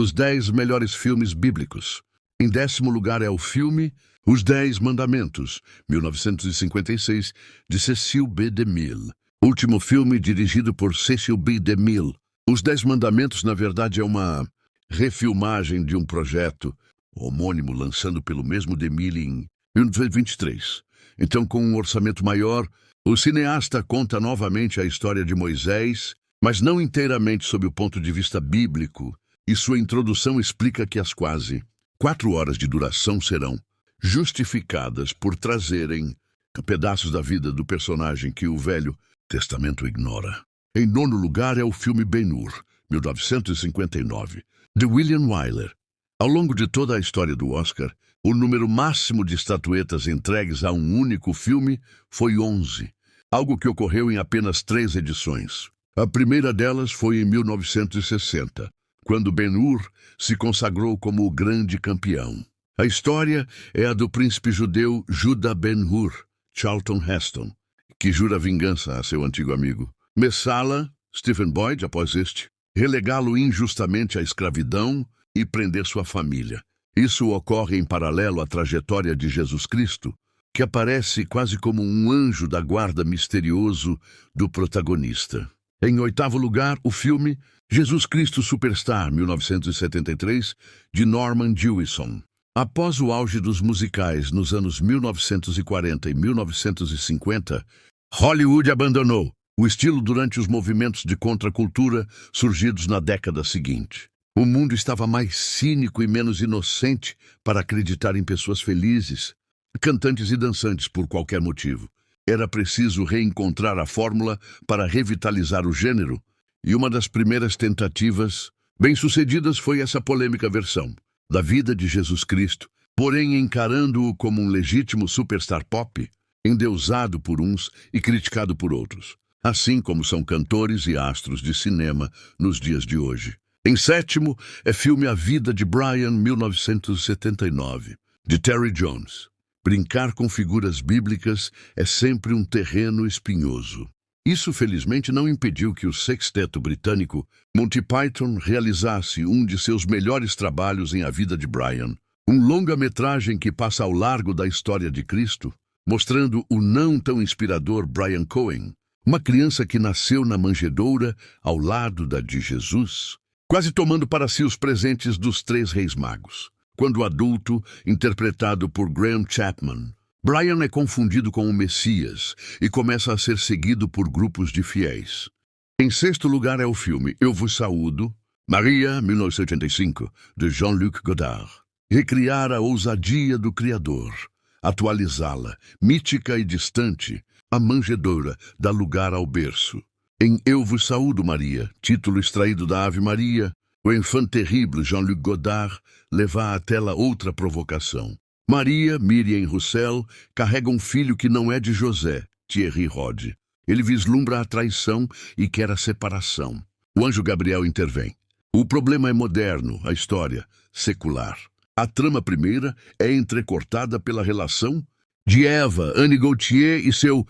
Os 10 melhores filmes bíblicos. Em 10º lugar é o filme Os 10 Mandamentos, 1956, de Cecil B. DeMille. Último filme dirigido por Cecil B. DeMille. Os 10 Mandamentos, na verdade, é uma refilmagem de um projeto homônimo lançado pelo mesmo DeMille em 1923. Então, com um orçamento maior, o cineasta conta novamente a história de Moisés, mas não inteiramente sob o ponto de vista bíblico, e sua introdução explica que as quase 4 horas de duração serão justificadas por trazerem pedaços da vida do personagem que o Velho Testamento ignora. Em 9º lugar é o filme Ben-Hur, 1959, de William Wyler. Ao longo de toda a história do Oscar, o número máximo de estatuetas entregues a um único filme foi 11, algo que ocorreu em apenas 3 edições. A primeira delas foi em 1960, quando Ben-Hur se consagrou como o grande campeão. A história é a do príncipe judeu Judah Ben-Hur, Charlton Heston, que jura vingança a seu antigo amigo Messala, Stephen Boyd, após este, relegá-lo injustamente à escravidão e prender sua família. Isso ocorre em paralelo à trajetória de Jesus Cristo, que aparece quase como um anjo da guarda misterioso do protagonista. Em 8º lugar, o filme Jesus Cristo Superstar, 1973, de Norman Jewison. Após o auge dos musicais nos anos 1940 e 1950, Hollywood abandonou o estilo durante os movimentos de contracultura surgidos na década seguinte. O mundo estava mais cínico e menos inocente para acreditar em pessoas felizes, cantantes e dançantes por qualquer motivo. Era preciso reencontrar a fórmula para revitalizar o gênero, e uma das primeiras tentativas bem-sucedidas foi essa polêmica versão da vida de Jesus Cristo, porém encarando-o como um legítimo superstar pop, endeusado por uns e criticado por outros, assim como são cantores e astros de cinema nos dias de hoje. Em 7º é filme A Vida de Brian, 1979, de Terry Jones. Brincar com figuras bíblicas é sempre um terreno espinhoso. Isso, felizmente, não impediu que o sexteto britânico Monty Python realizasse um de seus melhores trabalhos em A Vida de Brian, um longa-metragem que passa ao largo da história de Cristo, mostrando o não tão inspirador Brian Cohen, uma criança que nasceu na manjedoura ao lado da de Jesus, quase tomando para si os presentes dos 3 reis magos. Quando adulto, interpretado por Graham Chapman, Brian é confundido com o Messias e começa a ser seguido por grupos de fiéis. Em 6º lugar é o filme Eu Vos Saúdo, Maria, 1985, de Jean-Luc Godard. Recriar a ousadia do Criador, atualizá-la, mítica e distante, a manjedoura dá lugar ao berço. Em Eu Vos Saúdo, Maria, título extraído da Ave Maria, o enfant terrible Jean-Luc Godard leva à tela outra provocação. Maria, Miriam Roussel, carrega um filho que não é de José, Thierry Rod. Ele vislumbra a traição e quer a separação. O anjo Gabriel intervém. O problema é moderno, a história, secular. A trama primeira é entrecortada pela relação de Eva, Annie Gauthier e seu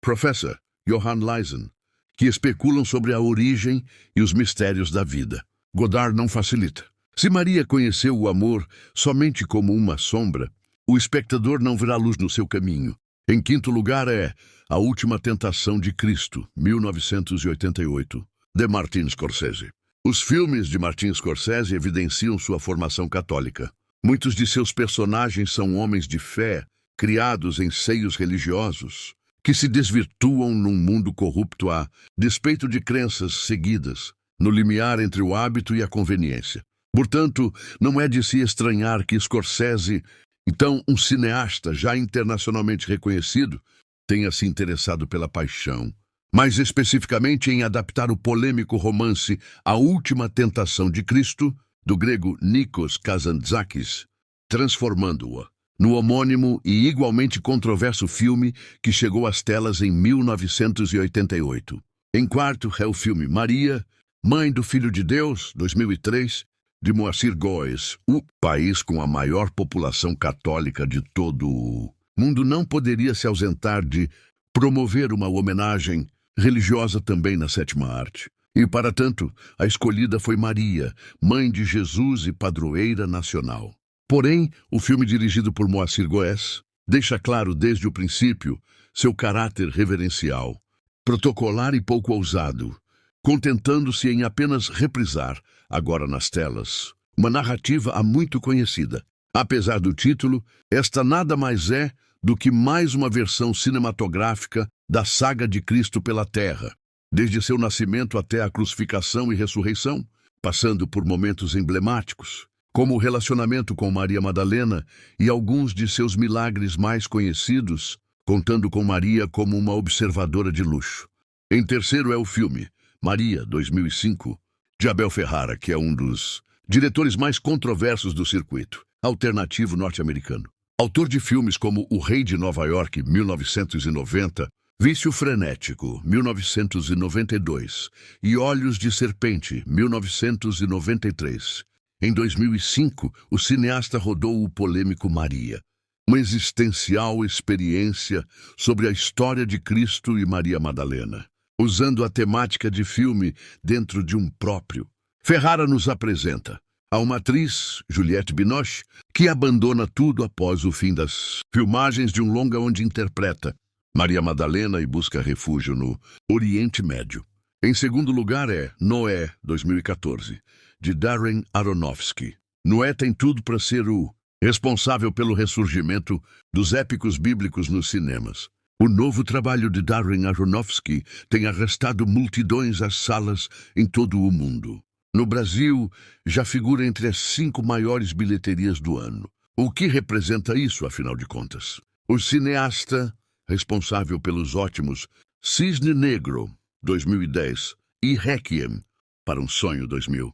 professor, Johann Leisen, que especulam sobre a origem e os mistérios da vida. Godard não facilita. Se Maria conheceu o amor somente como uma sombra, o espectador não verá luz no seu caminho. Em 5º lugar é A Última Tentação de Cristo, 1988, de Martin Scorsese. Os filmes de Martin Scorsese evidenciam sua formação católica. Muitos de seus personagens são homens de fé, criados em seios religiosos, que se desvirtuam num mundo corrupto a despeito de crenças seguidas, no limiar entre o hábito e a conveniência. Portanto, não é de se estranhar que Scorsese, então um cineasta já internacionalmente reconhecido, tenha se interessado pela paixão, mais especificamente em adaptar o polêmico romance A Última Tentação de Cristo, do grego Nikos Kazantzakis, transformando-o no homônimo e igualmente controverso filme que chegou às telas em 1988. Em 4º é o filme Maria, Mãe do Filho de Deus, 2003, de Moacir Góes. O país com a maior população católica de todo o mundo não poderia se ausentar de promover uma homenagem religiosa também na 7ª arte. E, para tanto, a escolhida foi Maria, mãe de Jesus e padroeira nacional. Porém, o filme dirigido por Moacir Goes deixa claro desde o princípio seu caráter reverencial, protocolar e pouco ousado, contentando-se em apenas reprisar, agora nas telas, uma narrativa há muito conhecida. Apesar do título, esta nada mais é do que mais uma versão cinematográfica da saga de Cristo pela Terra, desde seu nascimento até a crucificação e ressurreição, passando por momentos emblemáticos, como o relacionamento com Maria Madalena e alguns de seus milagres mais conhecidos, contando com Maria como uma observadora de luxo. Em terceiro é o filme Maria, 2005, de Abel Ferrara, que é um dos diretores mais controversos do circuito alternativo norte-americano. Autor de filmes como O Rei de Nova York, 1990, Vício Frenético, 1992 e Olhos de Serpente, 1993. Em 2005, o cineasta rodou o polêmico Maria, uma existencial experiência sobre a história de Cristo e Maria Madalena, usando a temática de filme dentro de um próprio. Ferrara nos apresenta a uma atriz, Juliette Binoche, que abandona tudo após o fim das filmagens de um longa onde interpreta Maria Madalena e busca refúgio no Oriente Médio. Em segundo lugar é Noé, 2014, de Darren Aronofsky. Noé tem tudo para ser o responsável pelo ressurgimento dos épicos bíblicos nos cinemas. O novo trabalho de Darren Aronofsky tem arrastado multidões às salas em todo o mundo. No Brasil, já figura entre as 5 maiores bilheterias do ano. O que representa isso, afinal de contas? O cineasta, responsável pelos ótimos Cisne Negro, 2010, e Requiem, para um Sonho, 2000,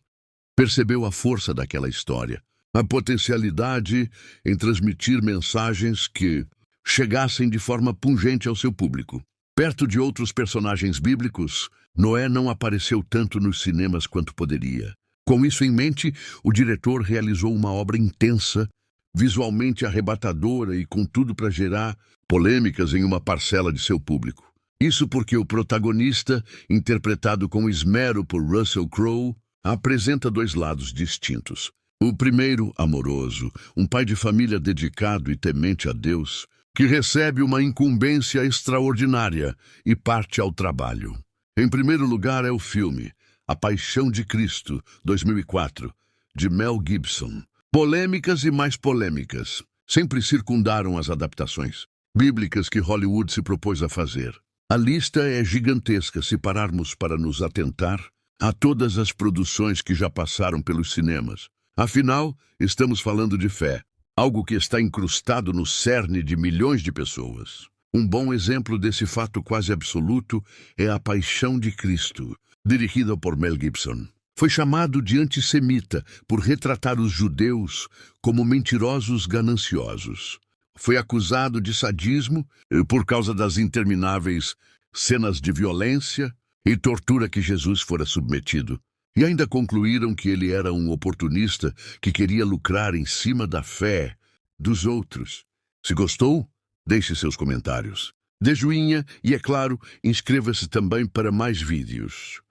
percebeu a força daquela história, a potencialidade em transmitir mensagens que chegassem de forma pungente ao seu público. Perto de outros personagens bíblicos, Noé não apareceu tanto nos cinemas quanto poderia. Com isso em mente, o diretor realizou uma obra intensa, visualmente arrebatadora e com tudo para gerar polêmicas em uma parcela de seu público. Isso porque o protagonista, interpretado com esmero por Russell Crowe, apresenta 2 lados distintos. O primeiro, amoroso, um pai de família dedicado e temente a Deus, que recebe uma incumbência extraordinária e parte ao trabalho. Em primeiro lugar é o filme A Paixão de Cristo, 2004, de Mel Gibson. Polêmicas e mais polêmicas sempre circundaram as adaptações bíblicas que Hollywood se propôs a fazer. A lista é gigantesca se pararmos para nos atentar a todas as produções que já passaram pelos cinemas. Afinal, estamos falando de fé, algo que está incrustado no cerne de milhões de pessoas. Um bom exemplo desse fato quase absoluto é A Paixão de Cristo, dirigida por Mel Gibson. Foi chamado de antissemita por retratar os judeus como mentirosos gananciosos. Foi acusado de sadismo por causa das intermináveis cenas de violência e tortura que Jesus fora submetido. E ainda concluíram que ele era um oportunista que queria lucrar em cima da fé dos outros. Se gostou, deixe seus comentários. Dê joinha e, é claro, inscreva-se também para mais vídeos.